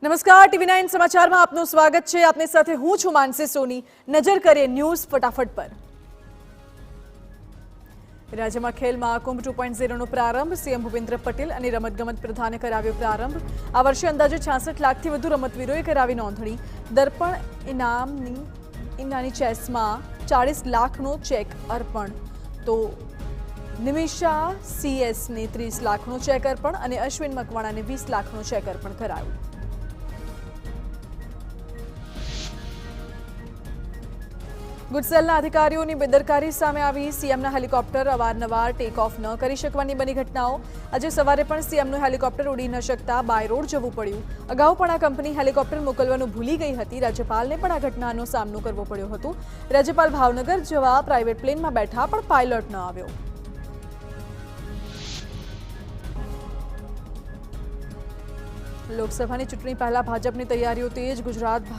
નમસ્કાર, TV9 સમાચારમાં આપનું સ્વાગત છે। આપની સાથે હું છું માનસી સોની। નજર કરીએ ન્યૂઝ ફટાફટ પર। રાજ્યમાં ખેલ મહાકુંભ 2.0નો પ્રારંભ। સીએમ ભૂપેન્દ્ર પટેલ અને રમતગમત પ્રધાને કરાવ્યો પ્રારંભ। આ વર્ષે અંદાજે 66 લાખથી વધુ રમતવીરોએ કરાવી નોંધણી। દર્પણ ઇનામની ચેસમાં 40 લાખનો ચેક અર્પણ। તો નિમિષા CS ને 30 લાખનો ચેક અર્પણ અને અશ્વિન મકવાણાને 20 લાખનો ચેક અર્પણ કરાયો। ગુજસેલના અધિકારીઓની બેદરકારી સામે આવી। સીએમના હેલિકોપ્ટર અવારનવાર ટેક ઓફ ન કરી શકવાની બની ઘટનાઓ। આજે સવારે પણ સીએમનું હેલિકોપ્ટર ઉડી ન શકતા બાય રોડ જવું પડ્યું। અગાઉ પણ આ કંપની હેલિકોપ્ટર મોકલવાનું ભૂલી ગઈ હતી। રાજ્યપાલને પણ આ ઘટનાનો સામનો કરવો પડ્યો હતો। રાજ્યપાલ ભાવનગર જવા પ્રાઇવેટ પ્લેનમાં બેઠા પણ પાયલટ ન આવ્યો। લોકસભાની ચૂંટણી પહેલા ભાજપની તૈયારીઓ તેજ। ગુજરાત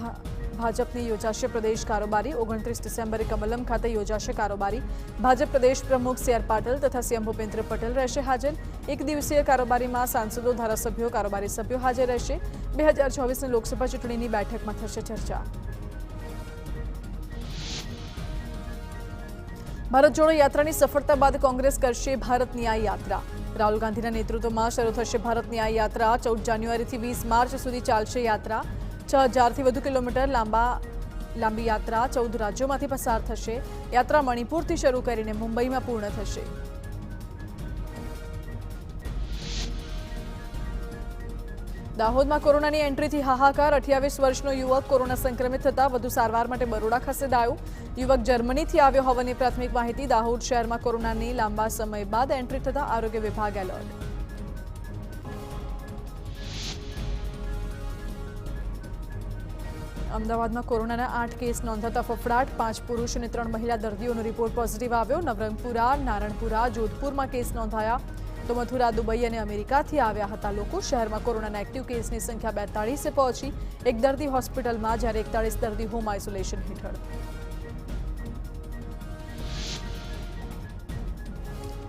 ભાજપની યોજાશે પ્રદેશ કારોબારી। 29 ડિસેમ્બરે કમલમ ખાતે યોજાશે કારોબારી। ભાજપ પ્રદેશ પ્રમુખ CR પાટીલ તથા સીએમ ભૂપેન્દ્ર પટેલ રહેશે હાજર। એક દિવસીય કારોબારીમાં સાંસદો, ધારાસભ્યો, કારોબારી સભ્યો હાજર રહેશે। 2024ની લોકસભા ચૂંટણીની બેઠકમાં થશે ચર્ચા। ભારત જોડો યાત્રાની સફળતા બાદ કોંગ્રેસ કરશે ભારત ન્યાય યાત્રા। રાહુલ ગાંધીના નેતૃત્વમાં શરૂ થશે ભારત ન્યાય યાત્રા। 14 જાન્યુઆરીથી 20 માર્ચ સુધી ચાલશે યાત્રા। 6000થી વધુ કિલોમીટર લાંબી યાત્રા 14 રાજ્યોમાંથી પસાર થશે। યાત્રા મણિપુરથી શરૂ કરીને મુંબઈમાં પૂર્ણ થશે। દાહોદમાં કોરોનાની એન્ટ્રીથી હાહાકાર। 28 વર્ષનો યુવક કોરોના સંક્રમિત થતા વધુ સારવાર માટે બરોડા ખસેડાયો। યુવક જર્મનીથી આવ્યો હોવાની પ્રાથમિક માહિતી। દાહોદ શહેરમાં કોરોનાની લાંબા સમય બાદ એન્ટ્રી થતા આરોગ્ય વિભાગ એલર્ટ। અમદાવાદમાં કોરોનાના 8 કેસ નોંધાતા ફફડાટ। 5 પુરુષ અને 3 મહિલા દર્દીઓનો રિપોર્ટ પોઝિટિવ આવ્યો। નવરંગપુરા, નારણપુરા, જોધપુરમાં કેસ નોંધાયા તો મથુરા, દુબઈ અને અમેરિકાથી આવ્યા હતા લોકો। શહેરમાં કોરોનાના એક્ટિવ કેસની સંખ્યા 42 પહોંચી। એક દર્દી હોસ્પિટલમાં જ્યારે 41 દર્દી હોમ આઇસોલેશન હેઠળ।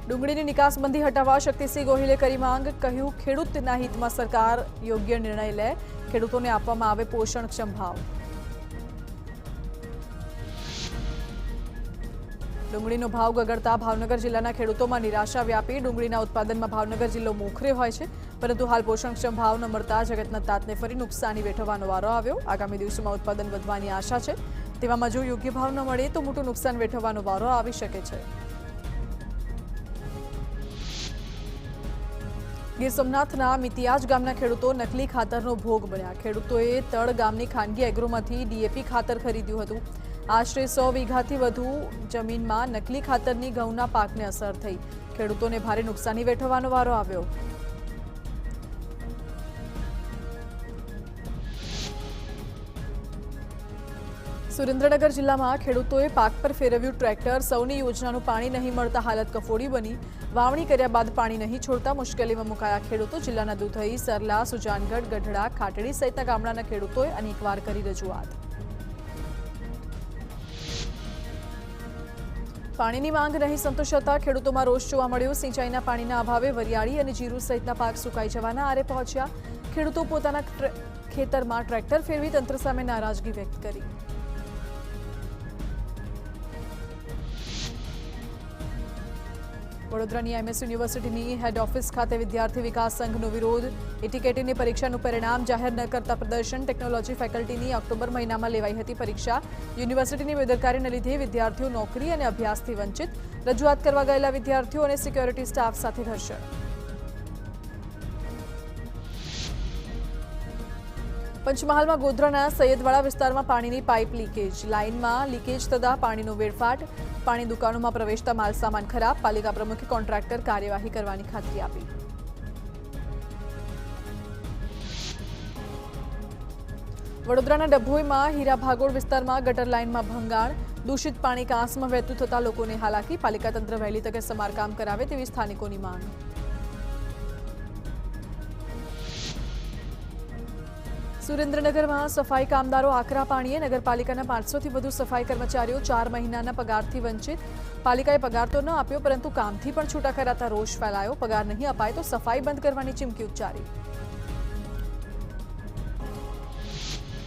ડુંગળીની નિકાસબંધી હટાવવા શક્તિસિંહ ગોહિલે કરી માંગ। કહ્યું, ખેડૂતના હિતમાં સરકાર યોગ્ય નિર્ણય લે। ખેડૂતોને આપવામાં આવે પોષણક્ષમ ભાવ। ડુંગળીનો ભાવ ગગડતા ભાવનગર જિલ્લાના ખેડૂતોમાં નિરાશા વ્યાપી। ડુંગળીના ઉત્પાદનમાં ભાવનગર જિલ્લો મોખરે હોય છે, પરંતુ હાલ પોષણક્ષમ ભાવ ન મળતા જગતના તાતને ફરી નુકસાની વેઠવાનો વારો આવ્યો। આગામી દિવસોમાં ઉત્પાદન વધવાની આશા છે। તેવામાં જો યોગ્ય ભાવ ન મળે તો મોટું નુકસાન વેઠવાનો વારો આવી શકે છે। ગીર સોમનાથના મિતિયાજ ગામના ખેડૂતો નકલી ખાતરનો ભોગ બન્યા। ખેડૂતોએ તળ ગામની ખાનગી એગ્રોમાંથી DAP ખાતર ખરીદ્યું હતું। આશરે 100 વીઘાથી વધુ જમીનમાં નકલી ખાતરની ઘઉંના પાકને અસર થઈ। ખેડૂતોને ભારે નુકસાની વેઠવાનો વારો આવ્યો। સુરેન્દ્રનગર જિલ્લામાં ખેડૂતોએ પાક પર ફેરવ્યું ટ્રેક્ટર। સૌની યોજનાનું પાણી નહીં મળતા હાલત કફોડી બની। વાવણી કર્યા બાદ પાણી નહીં છોડતા મુશ્કેલીમાં મુકાયા ખેડૂતો। જિલ્લાના દુધઈ, સરલા, સુજાનગઢ, ગઢડા, ખાટડી સહિતના ગામડાના ખેડૂતોએ અનેકવાર કરી રજૂઆત। પાણીની માંગ નહીં સંતોષાતા ખેડૂતોમાં રોષ જોવા મળ્યો। સિંચાઈના પાણીના અભાવે વરિયાળી અને જીરું સહિતના પાક સુકાઈ જવાના આરે પહોંચ્યા। ખેડૂતો પોતાના ખેતરમાં ટ્રેક્ટર ફેરવી તંત્ર સામે નારાજગી વ્યક્ત કરી। વડોદરાની MS યુનિવર્સિટીની હેડ ઓફિસ ખાતે વિદ્યાર્થી વિકાસ સંઘનો વિરોધ। એટીકેટીની પરીક્ષાનું પરિણામ જાહેર ન કરતા પ્રદર્શન। ટેકનોલોજી ફેકલ્ટીની ઓક્ટોબર મહિનામાં લેવાઈ હતી પરીક્ષા। યુનિવર્સિટીની બેદરકારીને લીધે વિદ્યાર્થીઓ નોકરી અને અભ્યાસથી વંચિત। રજૂઆત કરવા ગયેલા વિદ્યાર્થીઓ અને સિક્યોરિટી સ્ટાફ સાથે ઘર્ષણ। પંચમહાલમાં ગોધરાના સૈયદવાડા વિસ્તારમાં પાણીની પાઇપ લીકેજ। લાઇનમાં લીકેજ થતા પાણીનો વેડફાટ। પાણી દુકાનોમાં પ્રવેશતા માલસામાન ખરાબ। પાલિકા પ્રમુખે કોન્ટ્રાક્ટર કાર્યવાહી કરવાની ખાતરી આપી। વડોદરાના ડભોઈમાં હીરા ભાગોળ વિસ્તારમાં ગટર લાઇનમાં ભંગાણ। દૂષિત પાણી કાંસમાં વહેતું થતા લોકોને હાલાકી। પાલિકા તંત્ર વહેલી તકે સમારકામ કરાવે તેવી સ્થાનિકોની માંગ। સુરેન્દ્રનગરમાં સફાઈ કામદારો આકરા પાણીએ। નગરપાલિકાના 500થી વધુ સફાઈ કર્મચારીઓ 4 મહિનાના પગારથી વંચિત। પાલિકાએ પગાર તો ન આપ્યો, પરંતુ કામથી પણ છૂટા કરાતા રોષ ફેલાયો। પગાર નહીં અપાય તો સફાઈ બંધ કરવાની ચીમકી ઉચ્ચારી।